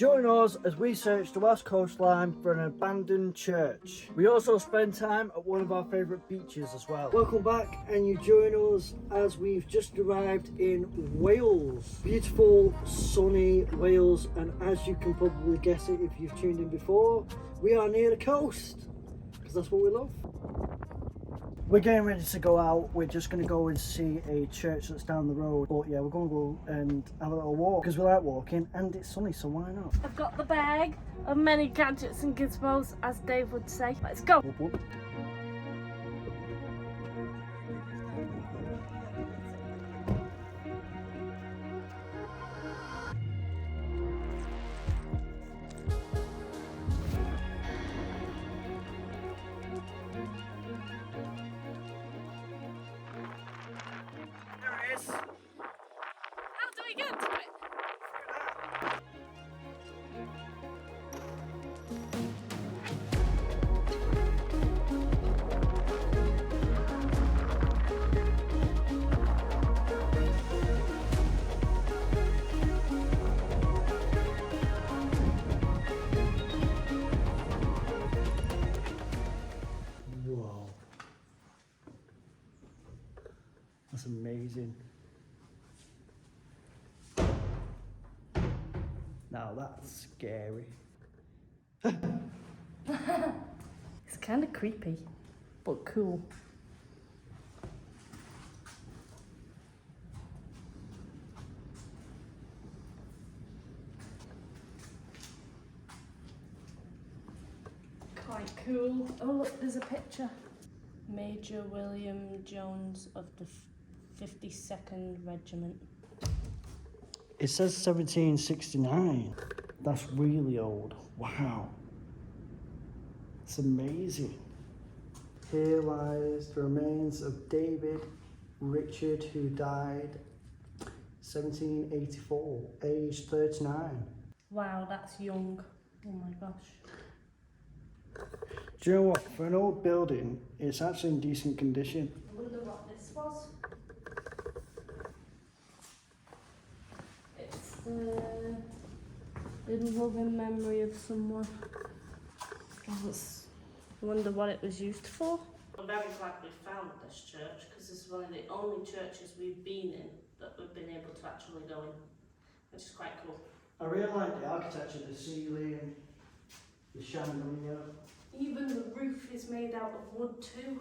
Join us as we search the west coastline for an abandoned church. We also spend time at one of our favourite beaches as well. Welcome back, and you join us as we've just arrived in Wales. Beautiful, sunny Wales, and as you can probably guess it if you've tuned in before, we are near the coast, because that's what we love. We're getting ready to go out. We're just going to go and see a church that's down the road. But yeah, we're going to go and have a little walk because we like walking and it's sunny, so why not? I've got the bag of many gadgets and gizmos, as Dave would say. Let's go. Whoop, whoop. How do we get to it? Whoa. That's amazing. Now that's scary. It's kind of creepy, but cool. Quite cool. Oh look, there's a picture. Major William Jones of the 52nd Regiment. It says 1769. That's really old. Wow. It's amazing. Here lies the remains of David Richard, who died 1784, aged 39. Wow, that's young. Oh my gosh. Do you know what? For an old building, it's actually in decent condition. I wonder what this was. It's in loving memory of someone. I wonder what it was used for. We're very glad we found this church because this is one of the only churches we've been in that we've been able to actually go in, which is quite cool. I really like the architecture, the ceiling, the chandelier. Even the roof is made out of wood too.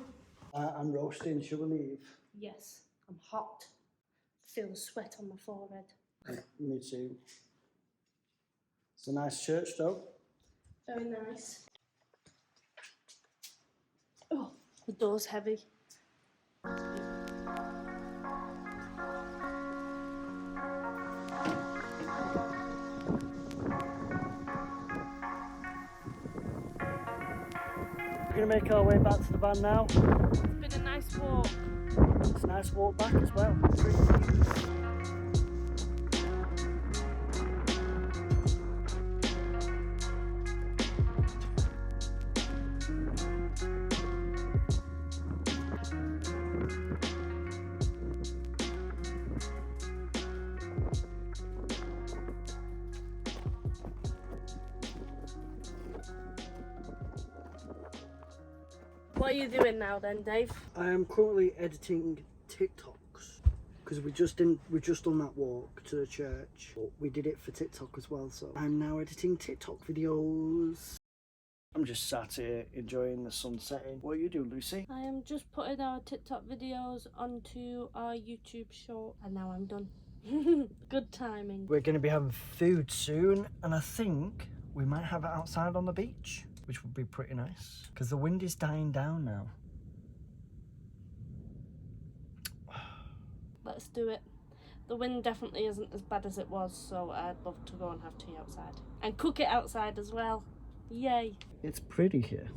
I'm roasting, shall we leave? Yes, I'm hot. Feel the sweat on my forehead. Me too. It's a nice church though. Very nice. Oh, the door's heavy. We're going to make our way back to the van now. It's been a nice walk. It's a nice walk back as well. What are you doing now then, Dave? I am currently editing TikToks because we just done that walk to the church, but we did it for TikTok as well. So I'm now editing TikTok videos. I'm just sat here enjoying the sun setting. What are you doing, Lucy? I am just putting our TikTok videos onto our YouTube short, and now I'm done. Good timing. We're going to be having food soon, and I think we might have it outside on the beach, which would be pretty nice because the wind is dying down now. Let's do it. The wind definitely isn't as bad as it was, so I'd love to go and have tea outside and cook it outside as well. Yay. It's pretty here.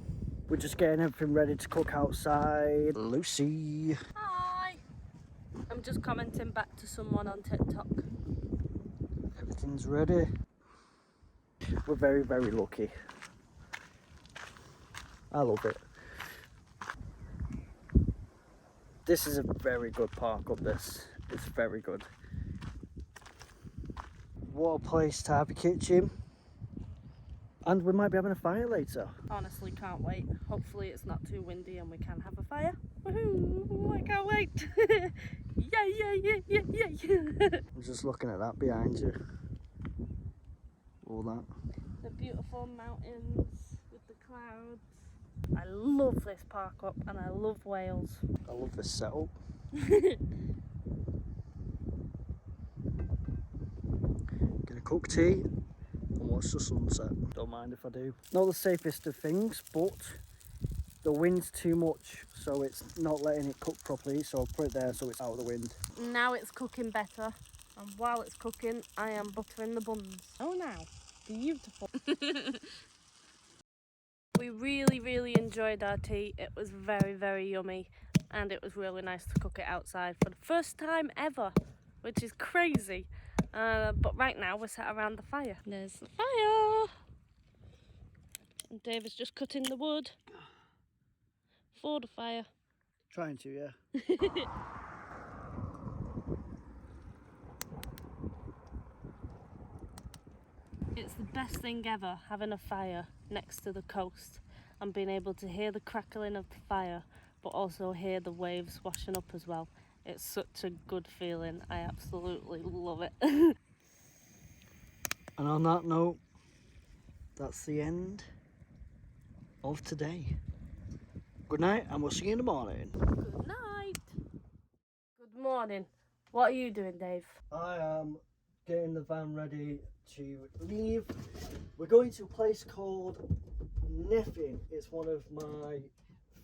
We're just getting everything ready to cook outside. Lucy. Hi. I'm just commenting back to someone on TikTok. Everything's ready. We're very, very lucky. I love it. This is a very good park up this. It's very good. What a place to have a kitchen. And we might be having a fire later. Honestly, can't wait. Hopefully it's not too windy and we can have a fire. Woohoo! I can't wait. Yeah. I'm just looking at that behind you. All that. The beautiful mountains with the clouds. I love this park up and I love Wales. I love this setup. Gonna cook tea and watch the sunset. Don't mind if I do. Not the safest of things, but the wind's too much, so it's not letting it cook properly, so I'll put it there so it's out of the wind. Now it's cooking better, and while it's cooking I am buttering the buns. Oh now, beautiful. We really enjoyed our tea. It was very yummy, and it was really nice to cook it outside for the first time ever, which is crazy. But right now we're sat around the fire. There's the fire, and Dave is just cutting the wood for the fire. Trying to, yeah. It's the best thing ever, having a fire next to the coast and being able to hear the crackling of the fire, but also hear the waves washing up as well. It's such a good feeling. I absolutely love it. And on that note, that's the end of today. Good night, and we'll see you in the morning. Good night. Good morning. What are you doing, Dave? I am getting the van ready to leave. We're going to a place called Effingham. It's one of my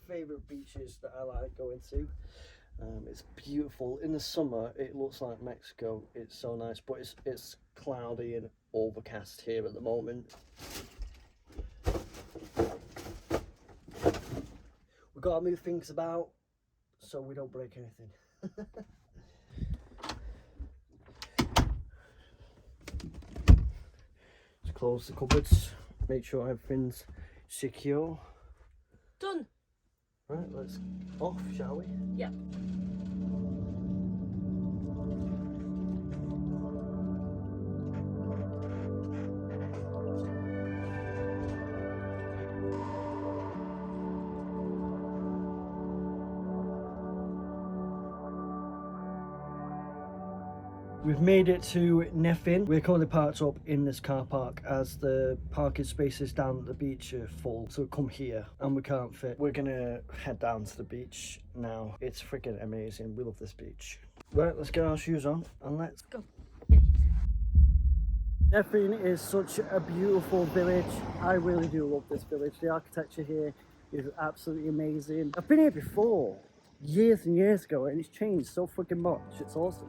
favourite beaches that I like going to. It's beautiful. In the summer it looks like Mexico. It's so nice, but it's cloudy and overcast here at the moment. We've got to move things about so we don't break anything. Let's close the cupboards, make sure everything's secure. Done. Right, let's off, shall we? Yep. We've made it to Effingham. We're currently parked up in this car park as the parking spaces down at the beach are full. So we come here and we can't fit. We're gonna head down to the beach now. It's freaking amazing. We love this beach. Right, let's get our shoes on and let's go. Yes. Effingham is such a beautiful village. I really do love this village. The architecture here is absolutely amazing. I've been here before, years and years ago, and it's changed so freaking much. It's awesome.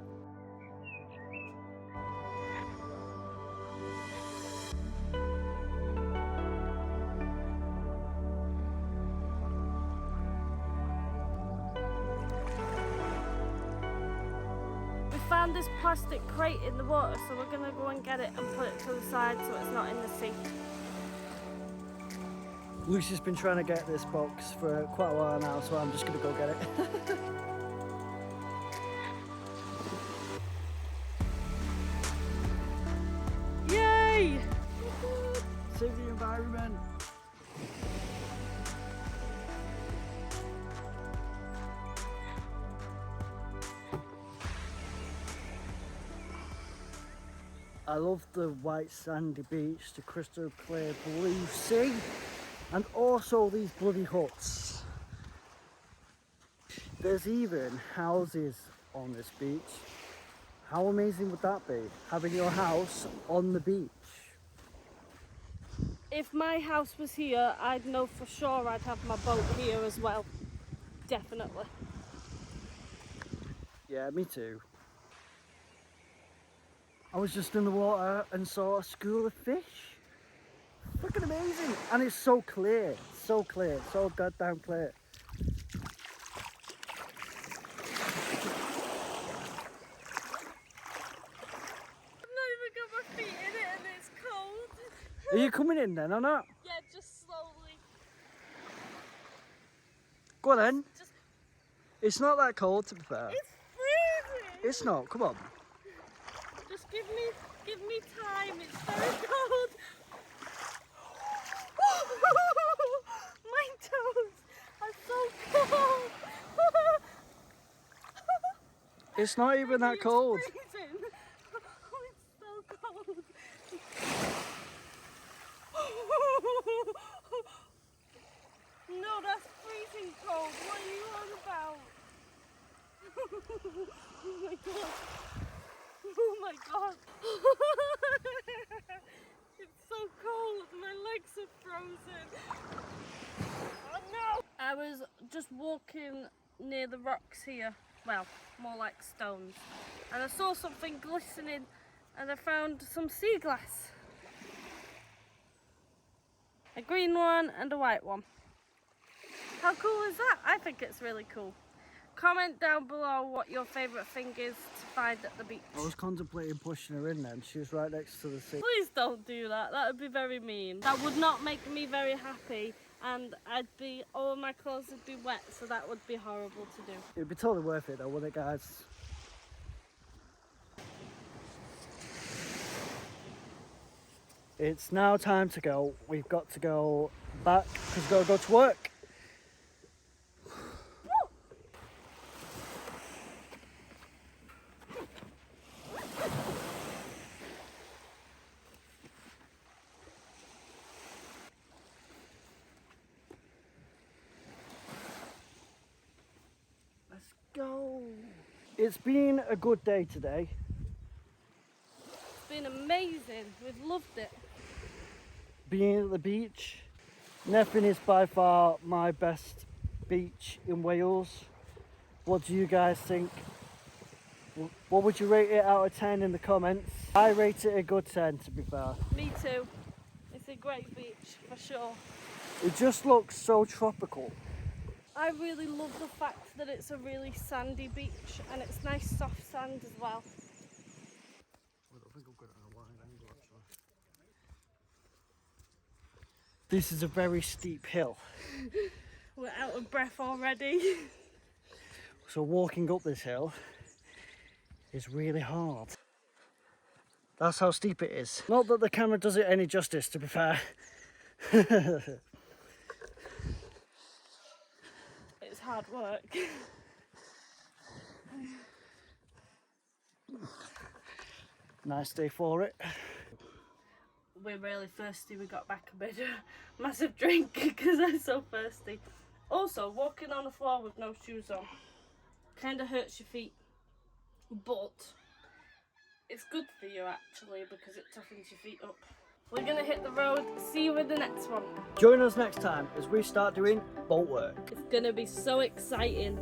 Found this plastic crate in the water, so we're gonna go and get it and put it to the side so it's not in the sea. Lucy's been trying to get this box for quite a while now, so I'm just gonna go get it. Yay! Save the environment. I love the white sandy beach, the crystal clear blue sea, and also these bloody huts. There's even houses on this beach. How amazing would that be, having your house on the beach? If my house was here, I'd know for sure I'd have my boat here as well. Definitely. Yeah, me too. I was just in the water and saw a school of fish. Freaking amazing. And it's so clear, so goddamn clear. I've not even got my feet in it and it's cold. Are you coming in then or not? Yeah, just slowly. Go on then. Just... It's not that cold, to be fair. It's freezing. It's not, come on. Just give me time, it's very cold. It's not even that cold. It's freezing. Oh, it's so cold. No, that's freezing cold. What are you on about? Oh my god. Oh my god. It's so cold. My legs are frozen. Oh no. I was just walking near the rocks here. Well, more like stones. And I saw something glistening and I found some sea glass. A green one and a white one. How cool is that? I think it's really cool. Comment down below what your favourite thing is to find at the beach. I was contemplating pushing her in then. She was right next to the sea. Please don't do that. That would be very mean. That would not make me very happy, and all of my clothes would be wet, so that would be horrible to do. It'd be totally worth it though, wouldn't it, guys? It's now time to go. We've got to go back because we've got to go to work. Let's go. It's been a good day today. It's been amazing. We've loved it. Being at the beach. Neffin is by far my best beach in Wales. What do you guys think? What would you rate it out of 10 in the comments? I rate it a good 10 to be fair. Me too. It's a great beach for sure. It just looks so tropical. I really love the fact that it's a really sandy beach and it's nice soft sand as well. This is a very steep hill. We're out of breath already. So walking up this hill is really hard. That's how steep it is. Not that the camera does it any justice, to be fair. It's hard work. Nice day for it. We're really thirsty. We got back and made a massive drink because I'm so thirsty. Also, walking on the floor with no shoes on kind of hurts your feet, but it's good for you actually because it toughens your feet up. We're gonna hit the road. See you in the next one. Join us next time as we start doing boat work. It's gonna be so exciting.